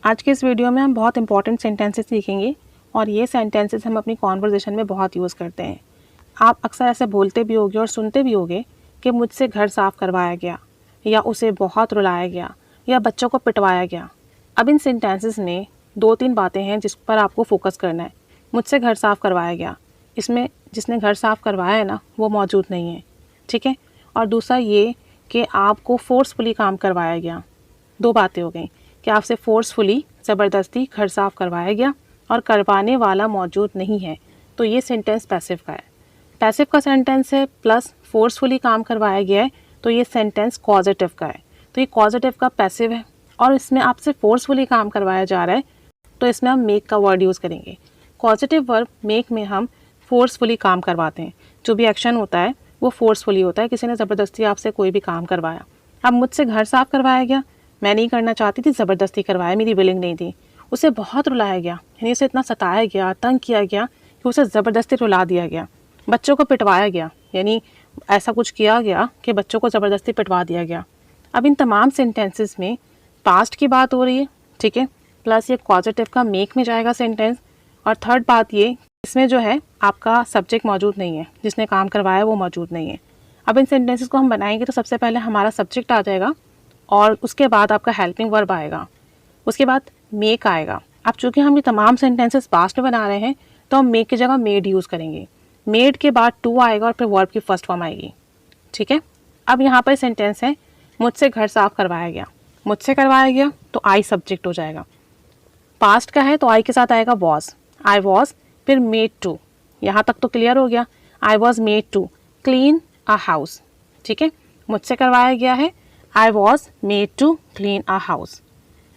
आज के इस वीडियो में हम बहुत इंपॉर्टेंट सेंटेंसेस सीखेंगे और ये सेंटेंसेस हम अपनी कॉन्वर्जेशन में बहुत यूज़ करते हैं। आप अक्सर ऐसे बोलते भी होगे और सुनते भी होगे कि मुझसे घर साफ़ करवाया गया, या उसे बहुत रुलाया गया, या बच्चों को पिटवाया गया। अब इन सेंटेंसेस में 2-3 बातें हैं जिस पर आपको फोकस करना है। मुझसे घर साफ़ करवाया गया, इसमें जिसने घर साफ़ करवाया है ना वो मौजूद नहीं है, ठीक है। और दूसरा ये कि आपको फोर्सफुली काम करवाया गया। 2 बातें हो गई कि आपसे फोर्सफुली ज़बरदस्ती घर साफ़ करवाया गया और करवाने वाला मौजूद नहीं है, तो ये सेंटेंस पैसिव का है। पैसिव का सेंटेंस है प्लस फोर्सफुली काम करवाया गया है, तो ये सेंटेंस कॉजेटिव का है। तो ये कॉजेटिव का पैसिव है और इसमें आपसे फोर्सफुली काम करवाया जा रहा है, तो इसमें हम मेक का वर्ड यूज़ करेंगे। पॉजिटिव वर्ब मेक में हम फोर्सफुली काम करवाते हैं। जो भी एक्शन होता है वो फोर्सफुली होता है, किसी ने ज़बरदस्ती आपसे कोई भी काम करवाया। अब मुझसे घर साफ़ करवाया गया, मैं नहीं करना चाहती थी, ज़बरदस्ती करवाया, मेरी विलिंग नहीं थी। उसे बहुत रुलाया गया, यानी उसे इतना सताया गया, तंग किया गया कि उसे ज़बरदस्ती रुला दिया गया। बच्चों को पिटवाया गया, यानी ऐसा कुछ किया गया कि बच्चों को ज़बरदस्ती पिटवा दिया गया। अब इन तमाम सेंटेंसेस में पास्ट की बात हो रही है, ठीक है, प्लस ये पॉजिटिव का मेक में जाएगा सेंटेंस। और थर्ड बात ये, इसमें जो है आपका सब्जेक्ट मौजूद नहीं है, जिसने काम करवाया वो मौजूद नहीं है। अब इन सेंटेंसेस को हम बनाएंगे तो सबसे पहले हमारा सब्जेक्ट आ जाएगा और उसके बाद आपका हेल्पिंग वर्ब आएगा, उसके बाद मेक आएगा। अब चूँकि हम ये तमाम सेंटेंसेस पास्ट में बना रहे हैं तो हम मेक की जगह मेड यूज़ करेंगे। मेड के बाद टू आएगा और फिर वर्ब की फर्स्ट फॉर्म आएगी, ठीक है। अब यहाँ पर सेंटेंस है मुझसे घर साफ़ करवाया गया। मुझसे करवाया गया तो आई सब्जेक्ट हो जाएगा। पास्ट का है तो आई के साथ आएगा वॉज, आई वॉज, फिर मेड टू। यहाँ तक तो क्लियर हो गया, I was made to clean a house, ठीक है। मुझसे करवाया गया है, I was made to clean a house.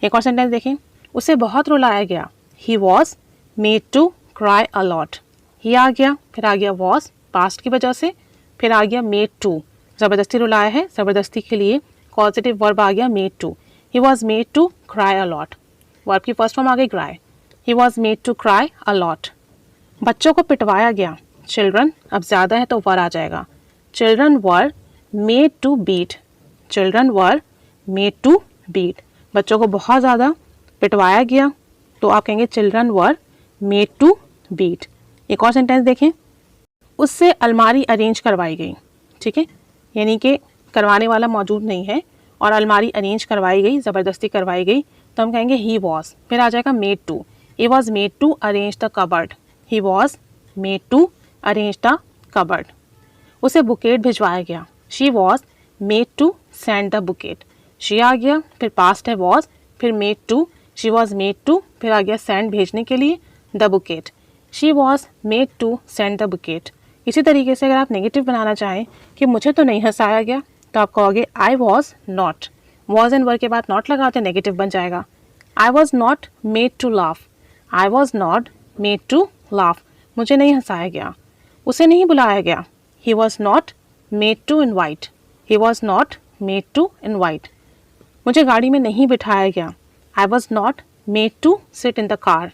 एक और सेंटेंस देखें, उसे बहुत रुलाया गया, he was made to cry a lot. He आ गया, फिर आ गया वॉज पास्ट की वजह से, फिर आ गया मेड टू, ज़बरदस्ती रुलाया है, ज़बरदस्ती के लिए पॉजिटिव वर्ब आ गया made to. He was made to cry a lot, verb की फर्स्ट फॉर्म आ गई cry, he was made to cry a lot. बच्चों को पिटवाया गया, चिल्ड्रन, अब ज़्यादा है तो वर आ जाएगा, children were made to beat, children were made to beat. बच्चों को बहुत ज़्यादा पिटवाया गया तो आप कहेंगे children were made to beat. एक और सेंटेंस देखें, उससे अलमारी अरेंज करवाई गई, ठीक है, यानी कि करवाने वाला मौजूद नहीं है और अलमारी अरेंज करवाई गई, ज़बरदस्ती करवाई गई, तो हम कहेंगे ही वॉज, फिर आ जाएगा made to, he was made to arrange the cupboard, he was made to arrange the cupboard. उसे बुकेट भिजवाया गया, she was made to send the bouquet. She आ गया, फिर पास्ट है वॉज, फिर made to, she was made to, फिर आ गया सेंड भेजने के लिए, the bouquet, she was made to send the bouquet. इसी तरीके से अगर आप नेगेटिव बनाना चाहें कि मुझे तो नहीं हंसाया गया, तो आप कहोगे I was not, was and were के बाद नॉट लगाते नेगेटिव बन जाएगा। I was not made to laugh, I was not made to laugh, मुझे नहीं हंसाया गया। उसे नहीं बुलाया गया, he was not made to invite, he was not made to invite. मुझे गाड़ी में नहीं बिठाया गया, I was not made to sit in the car,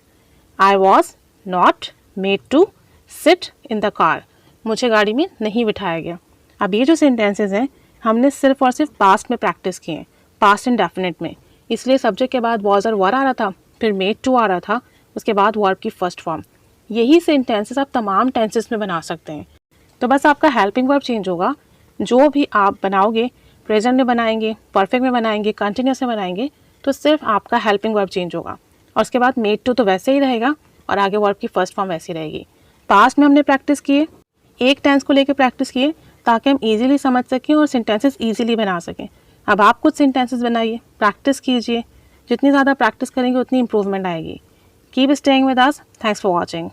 I was not made to sit in the car, मुझे गाड़ी में नहीं बिठाया गया। अब ये जो सेंटेंसेस हैं हमने सिर्फ और सिर्फ पास्ट में प्रैक्टिस किए हैं, पास्ट इंडेफिनिट में, इसलिए सब्जेक्ट के बाद वॉज और वर आ रहा था, फिर मेड टू आ रहा था, उसके बाद वर्ब की फर्स्ट फॉर्म। यही सेंटेंसेस आप तमाम टेंसेस में बना सकते हैं। तो बस आपका हेल्पिंग वर्ब चेंज होगा, जो भी आप बनाओगे, प्रेजेंट में बनाएंगे, परफेक्ट में बनाएंगे, कंटिन्यूस में बनाएंगे, तो सिर्फ आपका हेल्पिंग वर्ब चेंज होगा और उसके बाद मेड टू तो वैसे ही रहेगा और आगे वर्ब की फर्स्ट फॉर्म वैसी रहेगी। पास्ट में हमने प्रैक्टिस किए, एक टेंस को लेकर प्रैक्टिस किए ताकि हम इजीली समझ सकें और सेंटेंसेस इजीली बना सकें। अब आप कुछ सेंटेंसेस बनाइए, प्रैक्टिस कीजिए, जितनी ज़्यादा प्रैक्टिस करेंगे उतनी इंप्रूवमेंट आएगी। Keep staying with us, thanks for watching.